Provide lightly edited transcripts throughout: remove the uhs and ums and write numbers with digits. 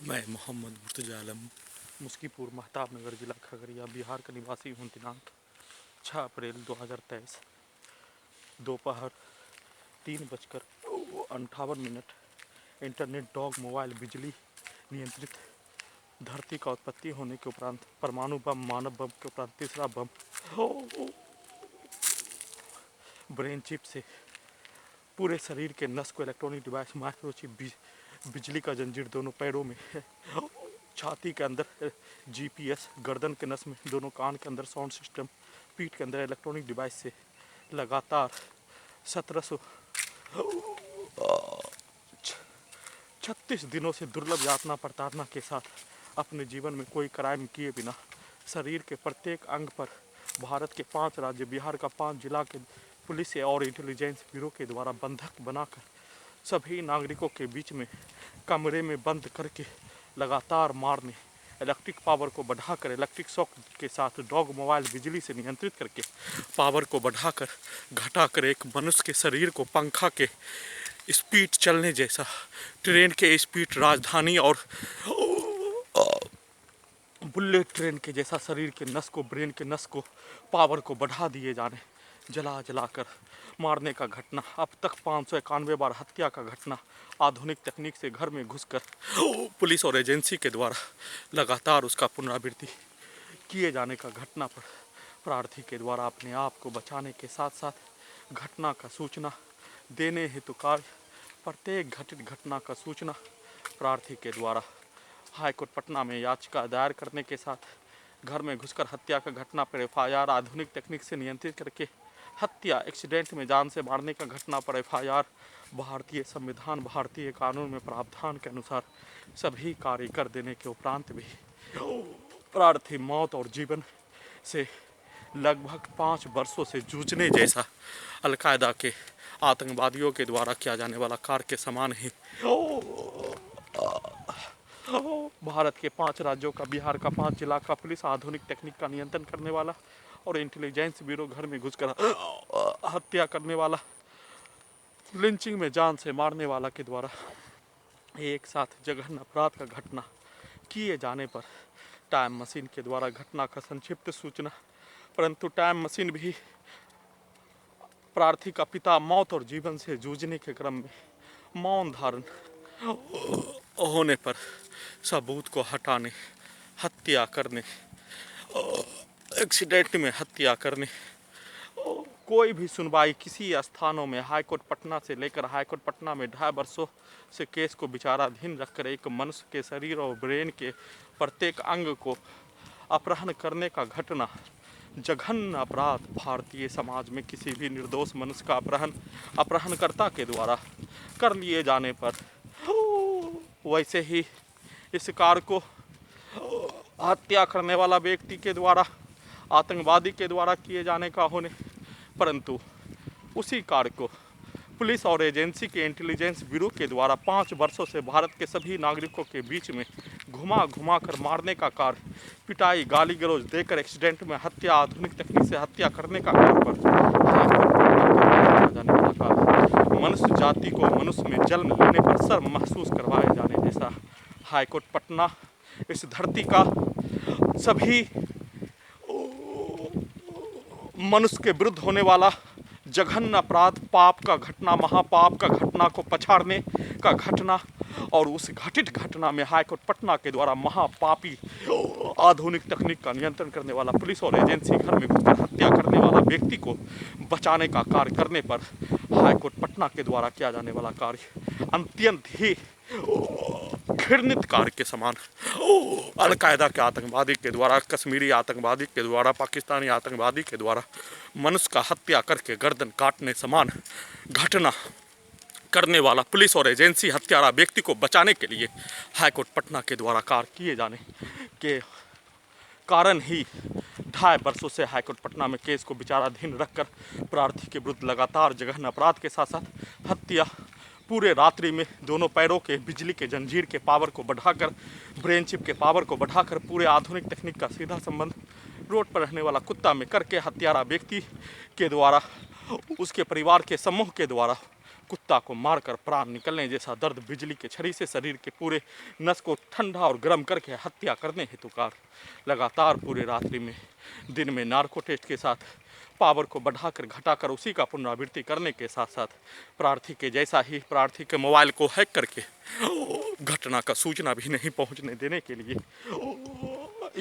मैं मोहम्मद मुर्तजा आलम मुस्कीपुर महताब नगर जिला खगड़िया बिहार का निवासी हूँ। दिनांक 6 अप्रैल 2023 दोपहर 3:58 इंटरनेट डॉग मोबाइल बिजली नियंत्रित धरती का उत्पत्ति होने के उपरांत परमाणु बम मानव बम के उपरांत तीसरा बम ब्रेन चिप से पूरे शरीर के नस को इलेक्ट्रॉनिक डिवाइस माइक्रोचिप बिजली का जंजीर दोनों पैरों में, छाती के अंदर जीपीएस, गर्दन के नस में, दोनों कान के अंदर साउंड सिस्टम, पीठ के अंदर इलेक्ट्रॉनिक डिवाइस से लगातार 1736 दिनों से दुर्लभ यातना प्रताड़ना के साथ अपने जीवन में कोई क्राइम किए बिना शरीर के प्रत्येक अंग पर भारत के 5 राज्य, बिहार का 5 जिला के पुलिस और इंटेलिजेंस ब्यूरो के द्वारा बंधक बनाकर सभी नागरिकों के बीच में कमरे में बंद करके लगातार मारने, इलेक्ट्रिक पावर को बढ़ाकर इलेक्ट्रिक शॉक के साथ डॉग मोबाइल बिजली से नियंत्रित करके पावर को बढ़ाकर घटाकर एक मनुष्य के शरीर को पंखा के स्पीड चलने जैसा, ट्रेन के स्पीड, राजधानी और बुलेट ट्रेन के जैसा शरीर के नस को, ब्रेन के नस को, पावर को बढ़ा दिए जाने, जला जलाकर मारने का घटना, अब तक 591 बार हत्या का घटना आधुनिक तकनीक से घर में घुसकर पुलिस और एजेंसी के द्वारा लगातार उसका पुनरावृत्ति किए जाने का घटना पर प्रार्थी के द्वारा अपने आप को बचाने के साथ साथ घटना का सूचना देने हेतु कार्य, प्रत्येक घटित घटना का सूचना प्रार्थी के द्वारा हाईकोर्ट पटना में याचिका दायर करने के साथ घर में घुसकर हत्या का घटना पर एफआईआर, आधुनिक तकनीक से नियंत्रित करके हत्या, एक्सीडेंट में जान से मारने का घटना पर एफआईआर, भारतीय संविधान, भारतीय कानून में प्रावधान के अनुसार सभी कार्य कर देने के उपरांत भी प्रार्थी मौत और जीवन से लगभग 5 वर्षों से जूझने जैसा अलकायदा के आतंकवादियों के द्वारा किया जाने वाला कार्य के समान ही भारत के 5 राज्यों का, बिहार का 5 जिला का पुलिस आधुनिक तकनीक का नियंत्रण करने वाला और इंटेलिजेंस ब्यूरो घर में घुसकर हत्या करने वाला, लिंचिंग में जान से मारने वाला के द्वारा एक साथ जघन्य अपराध का घटना किए जाने पर टाइम मशीन के द्वारा घटना का संक्षिप्त सूचना, परंतु टाइम मशीन भी प्रार्थी का पिता मौत और जीवन से जूझने के क्रम में मौन धारण होने पर सबूत को हटाने, हत्या करने, एक्सीडेंट में हत्या करने, कोई भी सुनवाई किसी स्थानों में हाईकोर्ट पटना से लेकर हाईकोर्ट पटना में 2.5 वर्षों से केस को विचाराधीन रखकर एक मनुष्य के शरीर और ब्रेन के प्रत्येक अंग को अपहरण करने का घटना जघन्य अपराध भारतीय समाज में किसी भी निर्दोष मनुष्य का अपहरणकर्ता के द्वारा कर लिए जाने पर, वैसे ही इस कार्य को हत्या करने वाला व्यक्ति के द्वारा, आतंकवादी के द्वारा किए जाने का होने, परंतु उसी कार्य को पुलिस और एजेंसी के इंटेलिजेंस ब्यूरो के द्वारा 5 वर्षों से भारत के सभी नागरिकों के बीच में घुमा घुमा कर मारने का कार्य, पिटाई, गाली गलौज देकर एक्सीडेंट में हत्या, आधुनिक तकनीक से हत्या करने का कार्य पर जाने वाला कार्य, मनुष्य जाति को मनुष्य में जन्म लेने पर शर्म महसूस करवाए जाने जैसा हाईकोर्ट पटना इस धरती का सभी मनुष्य के विरुद्ध होने वाला जघन्य अपराध, पाप का घटना, महापाप का घटना को पछाड़ने का घटना और उस घटित घटना में हाईकोर्ट पटना के द्वारा महापापी आधुनिक तकनीक का नियंत्रण करने वाला पुलिस और एजेंसी घर में घुसकर हत्या करने वाला व्यक्ति को बचाने का कार्य करने पर हाईकोर्ट पटना के द्वारा किया जाने वाला कार्य अत्यंत ही घृणित कार्य के समान, अलकायदा के आतंकवादी के द्वारा, कश्मीरी आतंकवादी के द्वारा, पाकिस्तानी आतंकवादी के द्वारा मनुष्य का हत्या करके गर्दन काटने समान घटना करने वाला पुलिस और एजेंसी हत्यारा व्यक्ति को बचाने के लिए हाईकोर्ट पटना के द्वारा कार्य किए जाने के कारण ही 2.5 वर्षों से हाईकोर्ट पटना में केस को विचाराधीन रखकर प्रार्थी के विरुद्ध लगातार जघन्य अपराध के साथ साथ हत्या, पूरे रात्रि में दोनों पैरों के बिजली के जंजीर के पावर को बढ़ाकर, ब्रेन चिप के पावर को बढ़ाकर पूरे आधुनिक तकनीक का सीधा संबंध रोड पर रहने वाला कुत्ता में करके हत्यारा व्यक्ति के द्वारा, उसके परिवार के समूह के द्वारा कुत्ता को मारकर प्राण निकलने जैसा दर्द बिजली के छड़ी से शरीर के पूरे नस को ठंडा और गर्म करके हत्या करने हेतुकार लगातार पूरे रात्रि में दिन में नार्को टेस्ट के साथ पावर को बढ़ाकर घटाकर उसी का पुनरावृत्ति करने के साथ साथ प्रार्थी के जैसा ही प्रार्थी के मोबाइल को हैक करके घटना का सूचना भी नहीं पहुंचने देने के लिए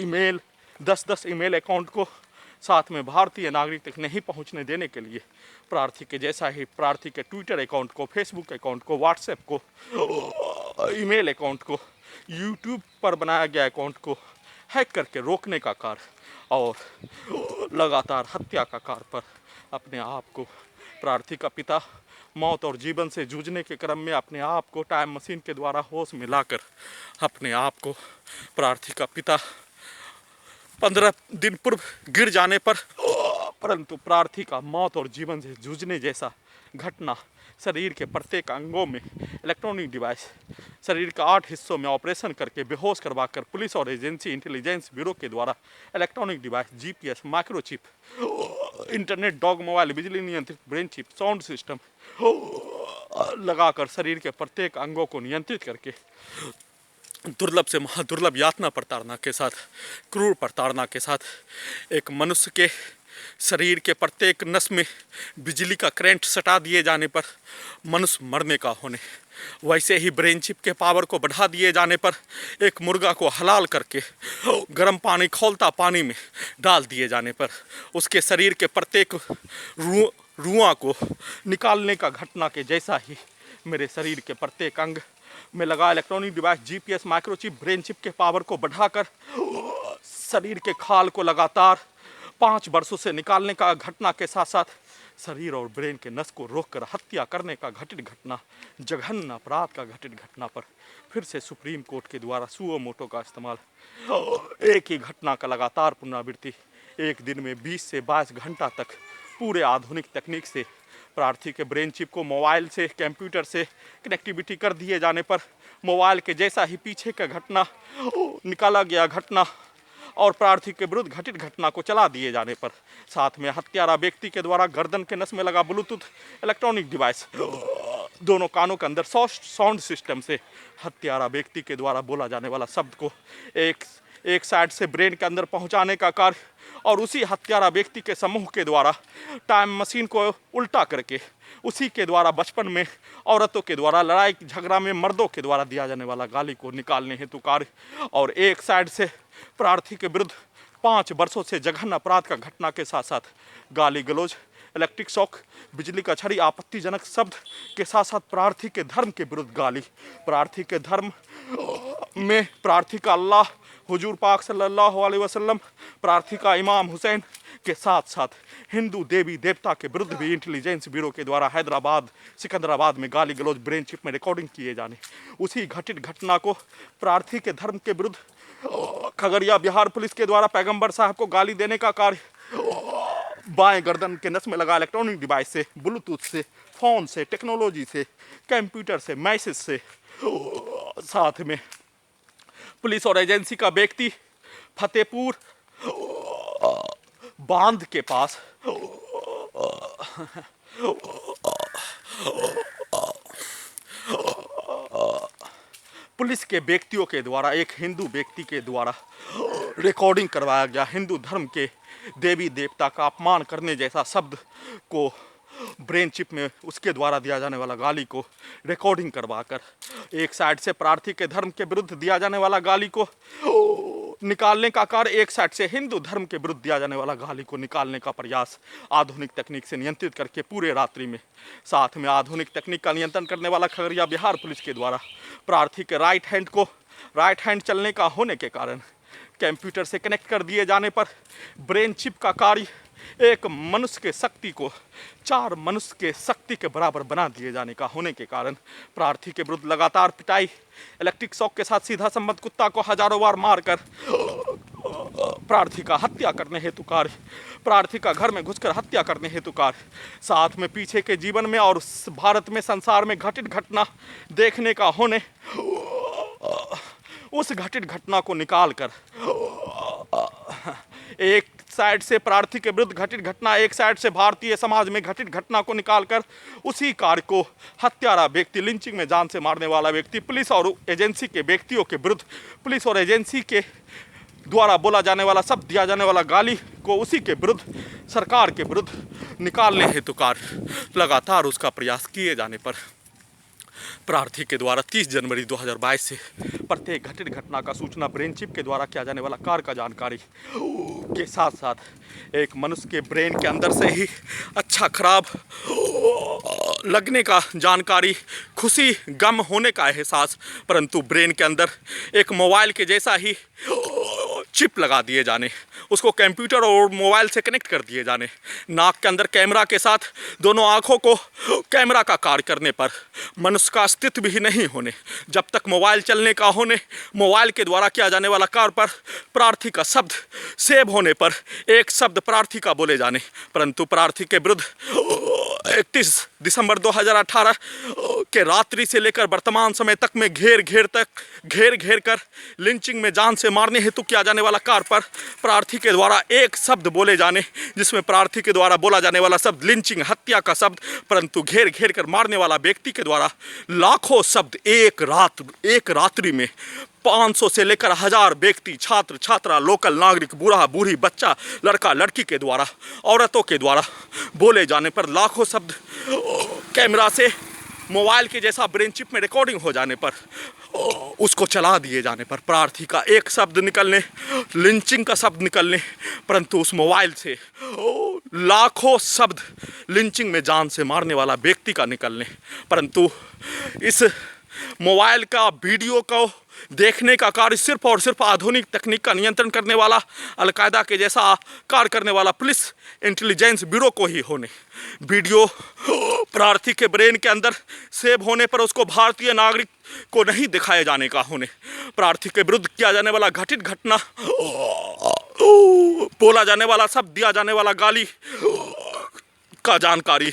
ईमेल 10-10 ईमेल अकाउंट को साथ में भारतीय नागरिक तक नहीं पहुंचने देने के लिए प्रार्थी के जैसा ही प्रार्थी के ट्विटर अकाउंट को, फेसबुक अकाउंट को, व्हाट्सएप को, ईमेल अकाउंट को, यूट्यूब पर बनाया गया अकाउंट को हैक करके रोकने का कार्य और लगातार हत्या का कार्य पर अपने आप को प्रार्थी का पिता मौत और जीवन से जूझने के क्रम में अपने आप को टाइम मशीन के द्वारा होश में लाकर अपने आप को प्रार्थी का पिता 15 दिन पूर्व गिर जाने पर परंतु प्रार्थी का मौत और जीवन से जूझने जैसा घटना शरीर के प्रत्येक अंगों में इलेक्ट्रॉनिक डिवाइस शरीर का 8 हिस्सों में ऑपरेशन करके बेहोश करवाकर पुलिस और एजेंसी इंटेलिजेंस ब्यूरो के द्वारा electronic device GPS microchip internet dog mobile बिजली नियंत्रित ब्रेन चिप साउंड सिस्टम लगाकर शरीर के प्रत्येक अंगों को नियंत्रित करके दुर्लभ से महादुर्लभ यातना प्रताड़ना के साथ क्रूर प्रताड़ना के साथ एक मनुष्य के शरीर के प्रत्येक नस में बिजली का करंट सटा दिए जाने पर मनुष्य मरने का होने, वैसे ही ब्रेन चिप के पावर को बढ़ा दिए जाने पर एक मुर्गा को हलाल करके गर्म पानी खौलता पानी में डाल दिए जाने पर उसके शरीर के प्रत्येक रुआ को निकालने का घटना के जैसा ही मेरे शरीर के प्रत्येक अंग में लगा electronic device GPS microchip brain chip के पावर को बढ़ाकर शरीर के खाल को लगातार 5 वर्षों से निकालने का घटना के साथ साथ शरीर और ब्रेन के नस को रोककर हत्या करने का घटित घटना, जघन्य अपराध का घटित घटना पर फिर से सुप्रीम कोर्ट के द्वारा सुओ मोटो का इस्तेमाल, एक ही घटना का लगातार पुनरावृत्ति, एक दिन में 20 से 22 घंटा तक पूरे आधुनिक तकनीक से प्रार्थी के ब्रेन चिप को मोबाइल से कंप्यूटर से कनेक्टिविटी कर दिए जाने पर मोबाइल के जैसा ही पीछे का घटना निकाला गया घटना और प्रार्थी के विरुद्ध घटित घटना को चला दिए जाने पर साथ में हत्यारा व्यक्ति के द्वारा गर्दन के नस में लगा ब्लूटूथ इलेक्ट्रॉनिक डिवाइस दोनों कानों के अंदर साउंड सिस्टम से हत्यारा व्यक्ति के द्वारा बोला जाने वाला शब्द को एक साइड से ब्रेन के अंदर पहुंचाने का कार्य और उसी हत्यारा व्यक्ति के समूह के द्वारा टाइम मशीन को उल्टा करके उसी के द्वारा बचपन में औरतों के द्वारा लड़ाई झगड़ा में मर्दों के द्वारा दिया जाने वाला गाली को निकालने हेतु कार्य और एक साइड से प्रार्थी के विरुद्ध 5 वर्षों से जघन्य अपराध का घटना के साथ साथ गाली गलौज, इलेक्ट्रिक शॉक, बिजली का छड़ी, आपत्तिजनक शब्द के साथ साथ प्रार्थी के धर्म के विरुद्ध गाली, प्रार्थी के धर्म में प्रार्थी का अल्लाह हुजूर पाक सल्लल्लाहु अलैहि वसल्लम, प्रार्थी का इमाम हुसैन के साथ साथ हिंदू देवी देवता के विरुद्ध भी इंटेलिजेंस ब्यूरो के द्वारा हैदराबाद सिकंदराबाद में गाली गलौज ब्रेन चिप में रिकॉर्डिंग किए जाने, उसी घटित घटना को प्रार्थी के धर्म के विरुद्ध खगड़िया बिहार पुलिस के द्वारा पैगंबर साहब को गाली देने का कार्य, बाएं गर्दन के नस में लगा इलेक्ट्रॉनिक डिवाइस से, ब्लूटूथ से, फोन से, टेक्नोलॉजी से, कंप्यूटर से, मैसेज से, साथ में पुलिस और एजेंसी का व्यक्ति फतेहपुर बांध के पास पुलिस के व्यक्तियों के द्वारा एक हिंदू व्यक्ति के द्वारा रिकॉर्डिंग करवाया गया हिंदू धर्म के देवी देवता का अपमान करने जैसा शब्द को ब्रेन चिप में उसके द्वारा दिया जाने वाला गाली को रिकॉर्डिंग करवाकर एक साइड से प्रार्थी के धर्म के विरुद्ध दिया जाने वाला गाली को निकालने का कार्य, एक साइड से हिंदू धर्म के विरुद्ध दिया जाने वाला गाली को निकालने का प्रयास आधुनिक तकनीक से नियंत्रित करके पूरे रात्रि में साथ में आधुनिक तकनीक का नियंत्रण करने वाला खगड़िया बिहार पुलिस के द्वारा प्रार्थी के राइट हैंड चलने का होने के कारण कंप्यूटर से कनेक्ट कर दिए जाने पर ब्रेन चिप का कार्य एक मनुष्य के शक्ति को 4 मनुष्य के शक्ति के बराबर बना दिए जाने का होने के कारण प्रार्थी के विरुद्ध लगातार पिटाई, इलेक्ट्रिक शॉक के साथ सीधा संबंध, कुत्ता को हजारों बार मारकर प्रार्थी का हत्या करने हेतु कार्य, प्रार्थी का घर में घुसकर हत्या करने हेतु कार्य, साथ में पीछे के जीवन में और भारत में संसार में घटित घटना देखने का होने, उस घटित घटना को निकाल कर एक साइड से प्रार्थी के विरुद्ध घटित घटना, एक साइड से भारतीय समाज में घटित घटना को निकालकर उसी कार्य को हत्यारा व्यक्ति, लिंचिंग में जान से मारने वाला व्यक्ति, पुलिस और एजेंसी के व्यक्तियों के विरुद्ध, पुलिस और एजेंसी के द्वारा बोला जाने वाला शब्द, दिया जाने वाला गाली को उसी के विरुद्ध, सरकार के विरुद्ध निकालने हेतु कार्य लगातार उसका प्रयास किए जाने पर प्रार्थी के द्वारा 30 जनवरी 2022 से प्रत्येक घटित घटना का सूचना ब्रेन चिप के द्वारा किया जाने वाला कार्य का जानकारी के साथ साथ एक मनुष्य के ब्रेन के अंदर से ही अच्छा खराब लगने का जानकारी, खुशी गम होने का एहसास, परंतु ब्रेन के अंदर एक मोबाइल के जैसा ही चिप लगा दिए जाने, उसको कंप्यूटर और मोबाइल से कनेक्ट कर दिए जाने, नाक के अंदर कैमरा के साथ दोनों आँखों को कैमरा का कार्य करने पर, मनुष्य का अस्तित्व भी नहीं होने, जब तक मोबाइल चलने का होने, मोबाइल के द्वारा किया जाने वाला कार्य पर प्रार्थी का शब्द सेव होने पर एक शब्द प्रार्थी का बोले जाने, परंतु प्रार्थी के विरुद्ध 31 दिसंबर 2018 के रात्रि से लेकर वर्तमान समय तक में घेर घेर कर लिंचिंग में जान से मारने हेतु किया जाने वाला कार्य पर प्रार्थी के द्वारा एक शब्द बोले जाने, जिसमें प्रार्थी के द्वारा बोला जाने वाला शब्द लिंचिंग, हत्या का शब्द, परंतु घेर घेर कर मारने वाला व्यक्ति के द्वारा लाखों शब्द एक रात्रि में 500 से लेकर 1000 व्यक्ति, छात्र छात्रा, लोकल नागरिक, बूढ़ा बूढ़ी, बच्चा, लड़का लड़की के द्वारा, औरतों के द्वारा बोले जाने पर, लाखों शब्द कैमरा से मोबाइल के जैसा ब्रेन चिप में रिकॉर्डिंग हो जाने पर, उसको चला दिए जाने पर प्रार्थी का एक शब्द निकलने, लिंचिंग का शब्द निकलने, परंतु उस मोबाइल से लाखों शब्द लिंचिंग में जान से मारने वाला व्यक्ति का निकलने, परंतु इस मोबाइल का वीडियो को देखने का कार्य सिर्फ और सिर्फ आधुनिक तकनीक का नियंत्रण करने वाला, अलकायदा के जैसा कार्य करने वाला पुलिस इंटेलिजेंस ब्यूरो को ही होने, वीडियो प्रार्थी के ब्रेन के अंदर सेव होने पर उसको भारतीय नागरिक को नहीं दिखाए जाने का होने, प्रार्थी के विरुद्ध किया जाने वाला घटित घटना, बोला जाने वाला शब्द, दिया जाने वाला गाली का जानकारी,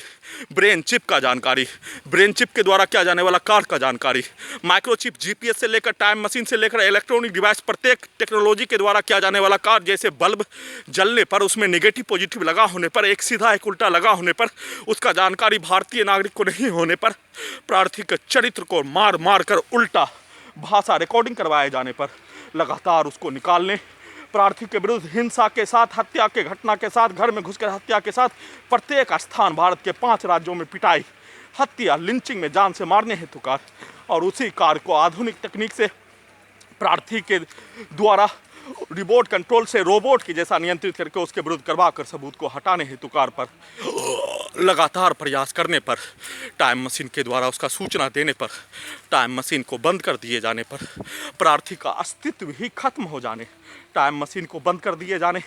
ब्रेन चिप का जानकारी, ब्रेन चिप के द्वारा किया जाने वाला कार्य का जानकारी, माइक्रोचिप, जीपीएस से लेकर टाइम मशीन से लेकर इलेक्ट्रॉनिक डिवाइस, प्रत्येक टेक्नोलॉजी के द्वारा किया जाने वाला कार्य, जैसे बल्ब जलने पर उसमें नेगेटिव पॉजिटिव लगा होने पर, एक सीधा एक उल्टा लगा होने पर, उसका जानकारी भारतीय नागरिक को नहीं होने पर, प्रार्थी के चरित्र को मार मार कर उल्टा भाषा रिकॉर्डिंग करवाए जाने पर लगातार उसको निकालने, प्रार्थी के विरुद्ध हिंसा के साथ, हत्या के घटना के साथ, घर में घुसकर हत्या के साथ, प्रत्येक स्थान भारत के 5 राज्यों में पिटाई, हत्या, लिंचिंग में जान से मारने हेतु कार्य, और उसी कार्य को आधुनिक तकनीक से प्रार्थी के द्वारा रिमोट कंट्रोल से रोबोट की जैसा नियंत्रित करके उसके विरुद्ध करवा कर सबूत को हटाने हेतु कार्य पर लगातार प्रयास करने पर, टाइम मशीन के द्वारा उसका सूचना देने पर, टाइम मशीन को बंद कर दिए जाने पर, प्रार्थी का अस्तित्व ही खत्म हो जाने, टाइम मशीन को बंद कर दिए जाने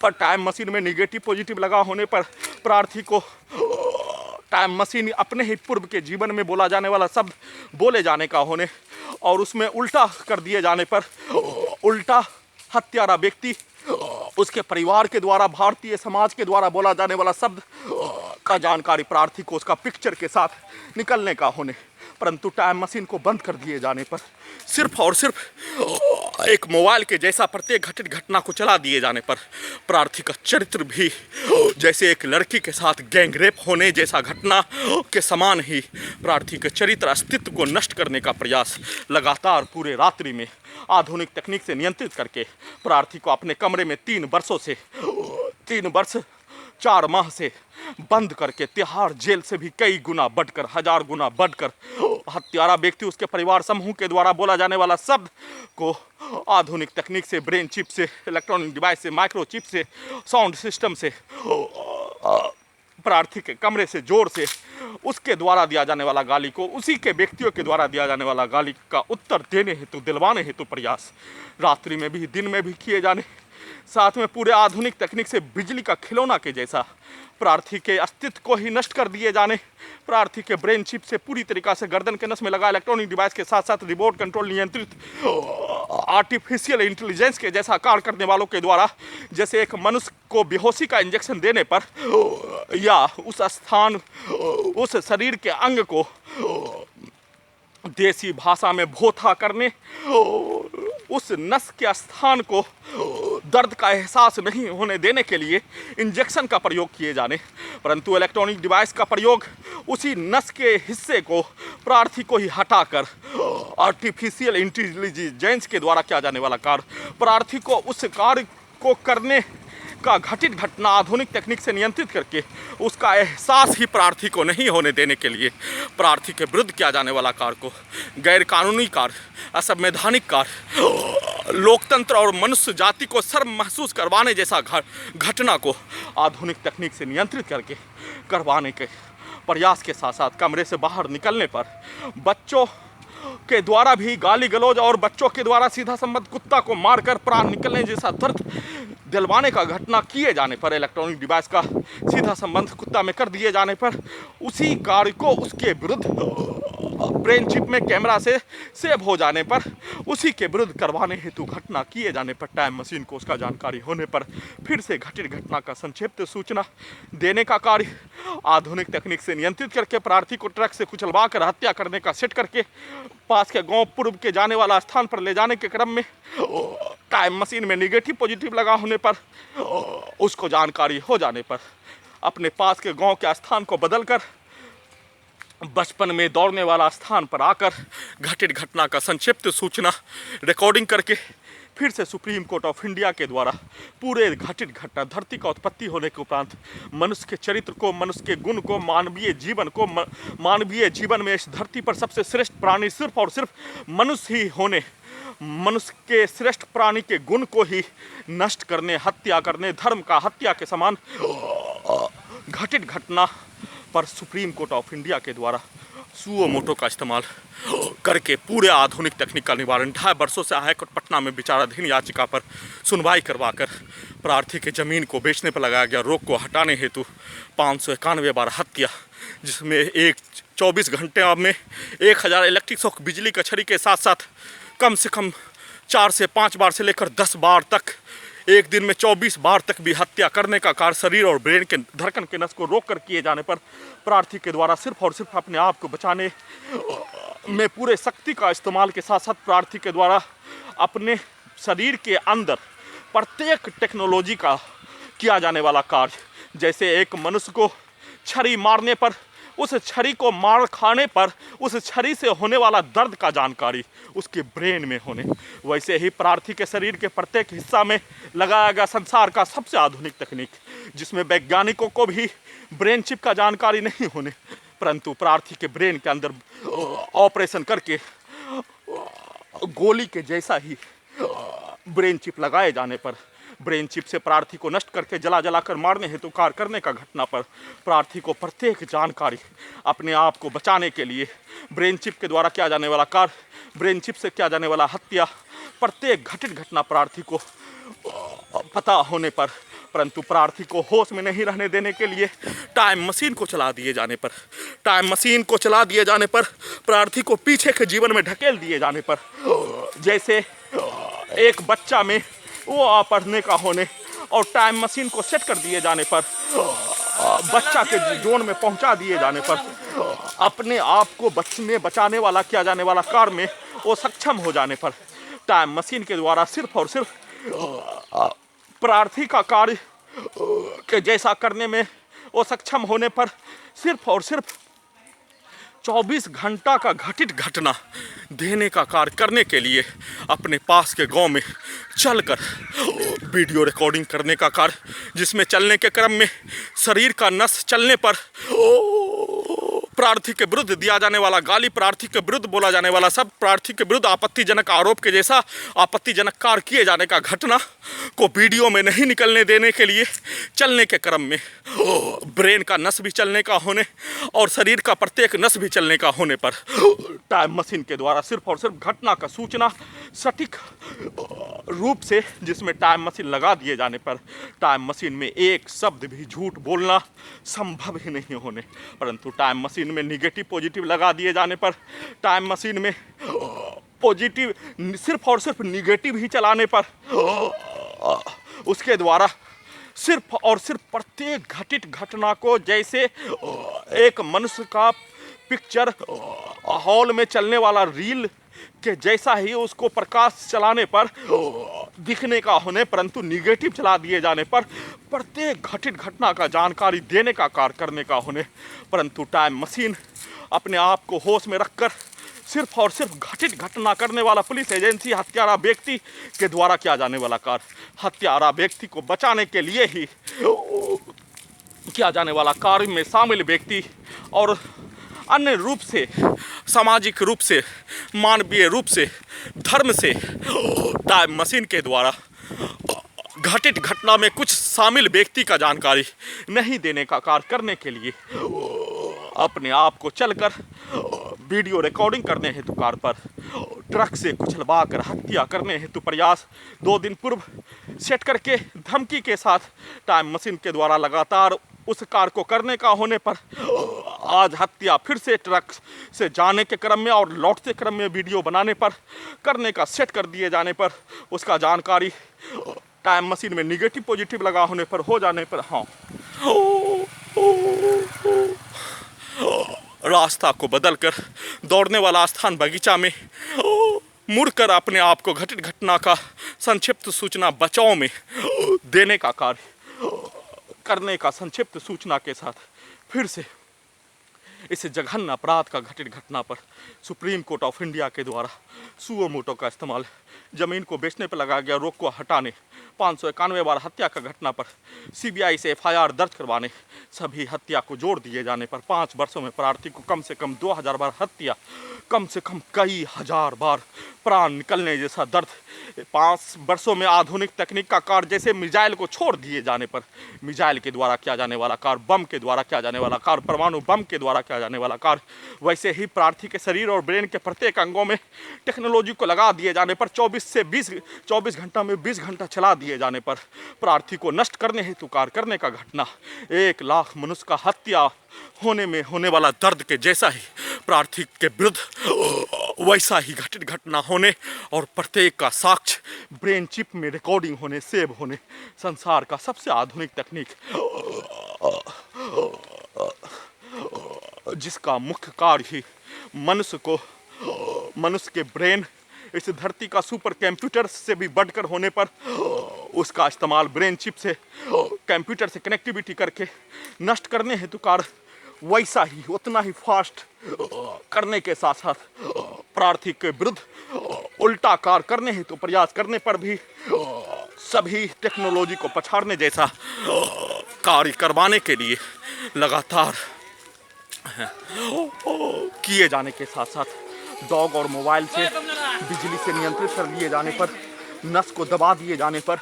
पर, टाइम मशीन में निगेटिव पॉजिटिव लगा होने पर प्रार्थी को टाइम मशीन अपने ही पूर्व के जीवन में बोला जाने वाला शब्द बोले जाने का होने, और उसमें उल्टा कर दिए जाने पर उल्टा हत्यारा व्यक्ति, उसके परिवार के द्वारा, भारतीय समाज के द्वारा बोला जाने वाला शब्द का जानकारी प्रार्थी को उसका पिक्चर के साथ निकलने का होने, परंतु टाइम मशीन को बंद कर दिए जाने पर सिर्फ और सिर्फ एक मोबाइल के जैसा प्रत्येक घटित घटना को चला दिए जाने पर प्रार्थी का चरित्र भी जैसे एक लड़की के साथ गैंग रेप होने जैसा घटना के समान ही प्रार्थी के चरित्र अस्तित्व को नष्ट करने का प्रयास लगातार पूरे रात्रि में आधुनिक तकनीक से नियंत्रित करके प्रार्थी को अपने कमरे में 3 वर्ष 4 माह से बंद करके तिहाड़ जेल से भी कई गुना बढ़कर, 1000 गुना बढ़कर, हत्यारा व्यक्ति, उसके परिवार समूह के द्वारा बोला जाने वाला शब्द को आधुनिक तकनीक से, ब्रेन चिप से, इलेक्ट्रॉनिक डिवाइस से, माइक्रो चिप से, साउंड सिस्टम से, प्रार्थी के कमरे से जोर से उसके द्वारा दिया जाने वाला गाली को, उसी के व्यक्तियों के द्वारा दिया जाने वाला गाली का उत्तर देने हेतु, दिलवाने हेतु प्रयास रात्रि में भी दिन में भी किए जाने, साथ में पूरे आधुनिक तकनीक से बिजली का खिलौना के जैसा प्रार्थी के अस्तित्व को ही नष्ट कर दिए जाने, प्रार्थी के ब्रेन चिप से पूरी तरीक़ा से गर्दन के नस में लगा इलेक्ट्रॉनिक डिवाइस के साथ साथ रिमोट कंट्रोल नियंत्रित आर्टिफिशियल इंटेलिजेंस के जैसा कार्य करने वालों के द्वारा, जैसे एक मनुष्य को बेहोशी का इंजेक्शन देने पर या उस स्थान, उस शरीर के अंग को देसी भाषा में भोथा करने, उस नस के स्थान को दर्द का एहसास नहीं होने देने के लिए इंजेक्शन का प्रयोग किए जाने, परंतु इलेक्ट्रॉनिक डिवाइस का प्रयोग उसी नस के हिस्से को प्रार्थी को ही हटाकर आर्टिफिशियल इंटेलिजेंस के द्वारा किया जाने वाला कार्य प्रार्थी को उस कार्य को करने का घटित घटना आधुनिक तकनीक से नियंत्रित करके उसका एहसास ही प्रार्थी को नहीं होने देने के लिए प्रार्थी के विरुद्ध किया जाने वाला कार्य को गैर कानूनी कार्य, असंवैधानिक कार्य, लोकतंत्र और मनुष्य जाति को शर्म महसूस करवाने जैसा घटना को आधुनिक तकनीक से नियंत्रित करके करवाने के प्रयास के साथ साथ कमरे से बाहर निकलने पर बच्चों के द्वारा भी गाली गलौज और बच्चों के द्वारा सीधा संबंध कुत्ता को मारकर प्राण निकलने जैसा दर्द दिलवाने का घटना किए जाने पर, इलेक्ट्रॉनिक डिवाइस का सीधा संबंध कुत्ता में कर दिए जाने पर, उसी कार्य को उसके विरुद्ध ब्रेन चिप में कैमरा से सेव हो जाने पर, उसी के विरुद्ध करवाने हेतु घटना किए जाने पर, टाइम मशीन को उसका जानकारी होने पर फिर से घटित घटना का संक्षिप्त सूचना देने का कार्य आधुनिक तकनीक से नियंत्रित करके प्रार्थी को ट्रक से कुचलवा कर हत्या करने का सेट करके पास के गांव पूर्व के जाने वाला स्थान पर ले जाने के क्रम में टाइम मशीन में निगेटिव पॉजिटिव लगा होने पर, उसको जानकारी हो जाने पर अपने पास के गांव के स्थान को बदलकर बचपन में दौड़ने वाला स्थान पर आकर घटित घटना का संक्षिप्त सूचना रिकॉर्डिंग करके फिर से सुप्रीम कोर्ट ऑफ इंडिया के द्वारा पूरे घटित घटना धरती का उत्पत्ति होने के उपरांत मनुष्य के चरित्र को, मनुष्य के गुण को, मानवीय जीवन को, मानवीय जीवन में इस धरती पर सबसे श्रेष्ठ प्राणी सिर्फ और सिर्फ मनुष्य ही होने, मनुष्य के श्रेष्ठ प्राणी के गुण को ही नष्ट करने, हत्या करने, धर्म का हत्या के समान घटित घटना पर सुप्रीम कोर्ट ऑफ इंडिया के द्वारा सुओ मोटो का इस्तेमाल करके पूरे आधुनिक तकनीक का निवारण 2.5 वर्षों से हाईकोर्ट पटना में विचाराधीन याचिका पर सुनवाई करवाकर प्रार्थी के जमीन को बेचने पर लगाया गया रोक को हटाने हेतु 591 बार हत्या, जिसमें 24 घंटे में 1000 इलेक्ट्रिक शॉक बिजली कचहरी के साथ साथ कम से कम 4 से 5 बार से लेकर 10 बार तक एक दिन में 24 बार तक भी हत्या करने का कार्य शरीर और ब्रेन के धड़कन के नस को रोक कर किए जाने पर प्रार्थी के द्वारा सिर्फ और सिर्फ अपने आप को बचाने में पूरे शक्ति का इस्तेमाल के साथ साथ प्रार्थी के द्वारा अपने शरीर के अंदर प्रत्येक टेक्नोलॉजी का किया जाने वाला कार्य, जैसे एक मनुष्य को छरी मारने पर, उस छरी को मार खाने पर उस छरी से होने वाला दर्द का जानकारी उसके ब्रेन में होने, वैसे ही प्रार्थी के शरीर के प्रत्येक हिस्सा में लगाया गया संसार का सबसे आधुनिक तकनीक, जिसमें वैज्ञानिकों को भी ब्रेन चिप का जानकारी नहीं होने, परंतु प्रार्थी के ब्रेन के अंदर ऑपरेशन करके गोली के जैसा ही ब्रेन चिप लगाए जाने पर ब्रेन चिप से प्रार्थी को नष्ट करके जला जलाकर मारने हेतु कार्य करने का घटना पर प्रार्थी को प्रत्येक जानकारी अपने आप को बचाने के लिए ब्रेन चिप के द्वारा किया जाने वाला कार्य, ब्रेन चिप से किया जाने वाला हत्या, प्रत्येक घटित घटना प्रार्थी को पता होने पर, परंतु प्रार्थी को होश में नहीं रहने देने के लिए टाइम मशीन को चला दिए जाने पर, टाइम मशीन को चला दिए जाने पर प्रार्थी को पीछे के जीवन में ढकेल दिए जाने पर, जैसे एक बच्चा में वो पढ़ने का होने और टाइम मशीन को सेट कर दिए जाने पर बच्चा के जोन में पहुंचा दिए जाने पर अपने आप को बचाने वाला किया जाने वाला कार्य में वो सक्षम हो जाने पर टाइम मशीन के द्वारा सिर्फ और सिर्फ प्रार्थी का कार्य के जैसा करने में वो सक्षम होने पर सिर्फ और सिर्फ 24 घंटा का घटित घटना देने का कार्य करने के लिए अपने पास के गांव में चलकर वीडियो रिकॉर्डिंग करने का कार्य, जिसमें चलने के क्रम में शरीर का नस चलने पर प्रार्थी के विरुद्ध दिया जाने वाला गाली, प्रार्थी के विरुद्ध बोला जाने वाला सब, प्रार्थी के विरुद्ध आपत्तिजनक आरोप के जैसा आपत्तिजनक कार्य किए जाने का घटना को वीडियो में नहीं निकलने देने के लिए चलने के क्रम में ब्रेन का नस भी चलने का होने और शरीर का प्रत्येक नस भी चलने का होने पर टाइम मशीन के द्वारा सिर्फ और सिर्फ घटना का सूचना सटीक रूप से, जिसमें टाइम मशीन लगा दिए जाने पर टाइम मशीन में एक शब्द भी झूठ बोलना संभव ही नहीं होने, परंतु टाइम मशीन में निगेटिव पॉजिटिव लगा दिए जाने पर टाइम मशीन में पॉजिटिव सिर्फ और सिर्फ निगेटिव ही चलाने पर उसके द्वारा सिर्फ और सिर्फ प्रत्येक घटित घटना को, जैसे एक मनुष्य का पिक्चर हॉल में चलने वाला रील के जैसा ही उसको प्रकाश चलाने पर दिखने का होने, परंतु निगेटिव चला दिए जाने पर प्रत्येक घटित घटना का जानकारी देने का कार्य करने का होने, परंतु टाइम मशीन अपने आप को होश में रखकर सिर्फ और सिर्फ घटित घटना करने वाला पुलिस एजेंसी हत्यारा व्यक्ति के द्वारा किया जाने वाला कार्य, हत्यारा व्यक्ति को बचाने के लिए ही किया जाने वाला कार्य में शामिल व्यक्ति और अन्य रूप से, सामाजिक रूप से, मानवीय रूप से, धर्म से टाइम मशीन के द्वारा घटित घटना में कुछ शामिल व्यक्ति का जानकारी नहीं देने का कार्य करने के लिए अपने आप को चलकर वीडियो रिकॉर्डिंग करने हेतु कार पर ट्रक से कुचलवा कर हत्या करने हेतु प्रयास 2 दिन पूर्व सेट करके धमकी के साथ टाइम मशीन के द्वारा लगातार उस कार को करने का होने पर आज हत्या फिर से ट्रक से जाने के क्रम में और लौटते क्रम में वीडियो बनाने पर करने का सेट कर दिए जाने पर उसका जानकारी टाइम मशीन में निगेटिव पॉजिटिव लगा होने पर हो जाने पर हाँ रास्ता को बदलकर दौड़ने वाला स्थान बगीचा में मुड़कर अपने आप को घटित घटना का संक्षिप्त सूचना बचाव में देने का कार्य करने का संक्षिप्त सूचना के साथ फिर से इस जघन्य अपराध का घटित घटना पर सुप्रीम कोर्ट ऑफ इंडिया के द्वारा सुओ मोटो का इस्तेमाल, जमीन को बेचने पर लगाया गया रोक को हटाने, 591 बार हत्या का घटना पर सीबीआई से एफआईआर दर्ज करवाने, सभी हत्या को जोड़ दिए जाने पर 5 वर्षों में प्रार्थी को कम से कम 2000 बार हत्या, कम से कम कई हजार बार प्राण निकलने जैसा दर्द, 5 वर्षों में आधुनिक तकनीक का कार्य जैसे मिसाइल को छोड़ दिए जाने पर, मिसाइल के द्वारा किया जाने वाला कार्य, बम के द्वारा किया जाने वाला कार्य, परमाणु बम के द्वारा किया जाने वाला कार्य, वैसे ही प्रार्थी के शरीर और ब्रेन के प्रत्येक अंगों में टेक्नोलॉजी को लगा दिए जाने पर 24 घंटा में 20 घंटा चला दिए जाने पर प्रार्थी को नष्ट करने हेतु कार्य करने का घटना, 1 लाख मनुष्य का हत्या होने में होने वाला दर्द के जैसा ही प्रार्थी के विरुद्ध वैसा ही घटित घटना होने और प्रत्येक का साक्ष्य ब्रेन चिप में रिकॉर्डिंग होने, सेव होने, संसार का सबसे आधुनिक तकनीक जिसका मुख्य कार्य ही मनुष्य के ब्रेन इस धरती का सुपर कंप्यूटर से भी बढ़कर होने पर उसका इस्तेमाल ब्रेन चिप से कंप्यूटर से कनेक्टिविटी करके नष्ट करने हेतु कार्य वैसा ही उतना ही फास्ट करने के साथ साथ प्रार्थी के विरुद्ध उल्टा कार्य करने हेतु प्रयास करने पर भी सभी टेक्नोलॉजी को पछाड़ने जैसा कार्य करवाने के लिए लगातार किए जाने के साथ साथ डॉग और मोबाइल से बिजली से नियंत्रित कर लिए जाने पर, नस को दबा दिए जाने पर,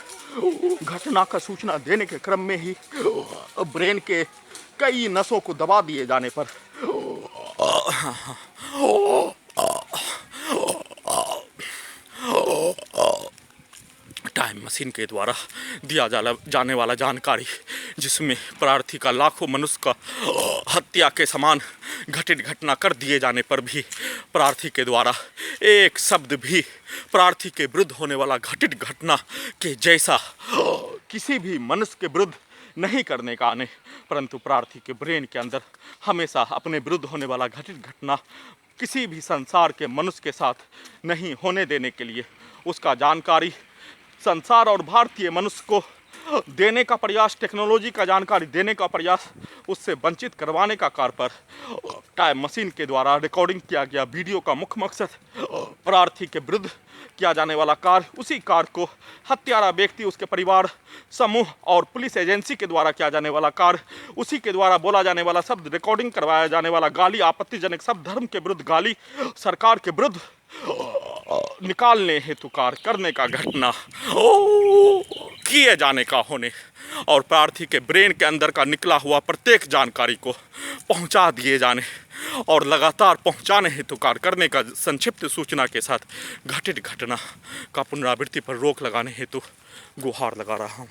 घटना का सूचना देने के क्रम में ही ब्रेन के कई नसों को दबा दिए जाने पर टाइम मशीन के द्वारा दिया जाने वाला जानकारी, जिसमें प्रार्थी का लाखों मनुष्य का हत्या के समान घटित घटना कर दिए जाने पर भी प्रार्थी के द्वारा एक शब्द भी प्रार्थी के विरुद्ध होने वाला घटित घटना के जैसा किसी भी मनुष्य के विरुद्ध नहीं करने का आने, परंतु प्रार्थी के ब्रेन के अंदर हमेशा अपने विरुद्ध होने वाला घटित घटना किसी भी संसार के मनुष्य के साथ नहीं होने देने के लिए उसका जानकारी संसार और भारतीय मनुष्य को देने का प्रयास, टेक्नोलॉजी का जानकारी देने का प्रयास, उससे वंचित करवाने का कार्य पर टाइम मशीन के द्वारा रिकॉर्डिंग किया गया वीडियो का मुख्य मकसद प्रार्थी के विरुद्ध किया जाने वाला कार्य, उसी कार्य को हत्यारा व्यक्ति, उसके परिवार समूह और पुलिस एजेंसी के द्वारा किया जाने वाला कार्य, उसी के द्वारा बोला जाने वाला शब्द, रिकॉर्डिंग करवाया जाने वाला गाली, आपत्तिजनक शब्द, धर्म के विरुद्ध गाली, सरकार के विरुद्ध निकालने हेतु कार्य करने का घटना किए जाने का होने और प्रार्थी के ब्रेन के अंदर का निकला हुआ प्रत्येक जानकारी को पहुंचा दिए जाने और लगातार पहुंचाने हेतु कार्य करने का संक्षिप्त सूचना के साथ घटित घटना का पुनरावृत्ति पर रोक लगाने हेतु गुहार लगा रहा हूं।